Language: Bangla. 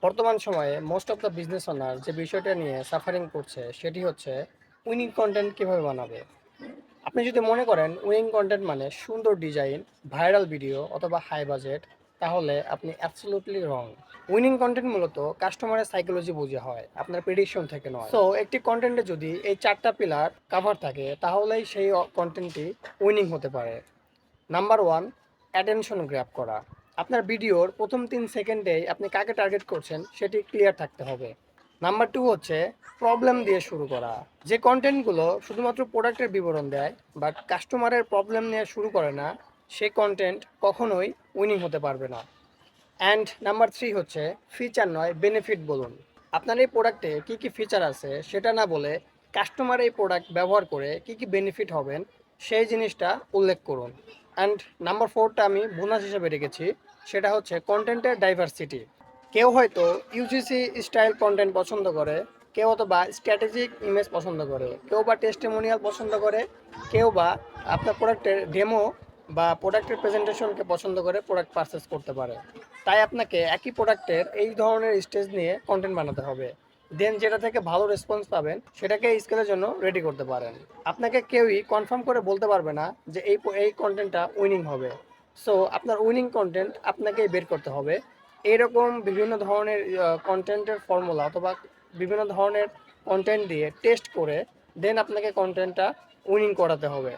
বর্তমান সময়ে most of the business owner যে বিষয়টা নিয়ে সাফারিং করছে সেটি হচ্ছে উইনিং কন্টেন্ট কিভাবে বানাবে। আপনি যদি মনে করেন উইনিং কন্টেন্ট মানে সুন্দর ডিজাইন, ভাইরাল ভিডিও অথবা হাই বাজেট, তাহলে আপনি অ্যাবসলিউটলি রং। উইনিং কন্টেন্ট মূলত কাস্টমারের সাইকোলজি বুঝে হয়, আপনার প্রেডিকশন থেকে নয়। সো একটি কন্টেন্টে যদি এই চারটা পিলার কাভার থাকে তাহলেই সেই কন্টেন্টটি উইনিং হতে পারে। নাম্বার ওয়ান, অ্যাটেনশন গ্র্যাব করা। আপনার ভিডিওর প্রথম 3 সেকেন্ডেই আপনি কাকে টার্গেট করছেন সেটি ক্লিয়ার থাকতে হবে। নাম্বার টু হচ্ছে প্রবলেম দিয়ে শুরু করা। যে কন্টেন্টগুলো শুধুমাত্র প্রোডাক্টের বিবরণ দেয় বাট কাস্টমারের প্রবলেম নিয়ে শুরু করে না, সেই কন্টেন্ট কখনোই উইনিং হতে পারবে না। অ্যান্ড নাম্বার থ্রি হচ্ছে ফিচার নয় বেনিফিট বলুন। আপনার এই প্রোডাক্টে কী কী ফিচার আছে সেটা না বলে কাস্টমার এই প্রোডাক্ট ব্যবহার করে কী কী বেনিফিট হবেন সেই জিনিসটা উল্লেখ করুন। অ্যান্ড নাম্বার ফোরটা আমি বোনাস হিসেবে রেখেছি, সেটা হচ্ছে কন্টেন্টের ডাইভার্সিটি। কেউ হয়তো ইউজিসি স্টাইল কন্টেন্ট পছন্দ করে, কেউ অথবা স্ট্র্যাটেজিক ইমেজ পছন্দ করে, কেউ বা টেস্টিমোনিয়াল পছন্দ করে, কেউ বা আপনার প্রোডাক্টের ডেমো বা প্রোডাক্টের প্রেজেন্টেশনকে পছন্দ করে প্রোডাক্ট পারচেস করতে পারে। তাই আপনাকে একই প্রোডাক্টের এই ধরনের স্টেজ নিয়ে কন্টেন্ট বানাতে হবে। দেন যেটা থেকে ভালো রেসপন্স পাবেন সেটাকে স্কেলের জন্য রেডি করতে পারেন। আপনাকে কেউই কনফার্ম করে বলতে পারবে না যে এই কন্টেন্টটা উইনিং হবে। সো আপনার উইনিং কন্টেন্ট আপনাকেই বের করতে হবে। এরকম বিভিন্ন ধরনের কন্টেন্টের ফর্মুলা অথবা বিভিন্ন ধরনের কন্টেন্ট দিয়ে টেস্ট করে দেন আপনাকে কন্টেন্টটা উইনিং করাতে হবে।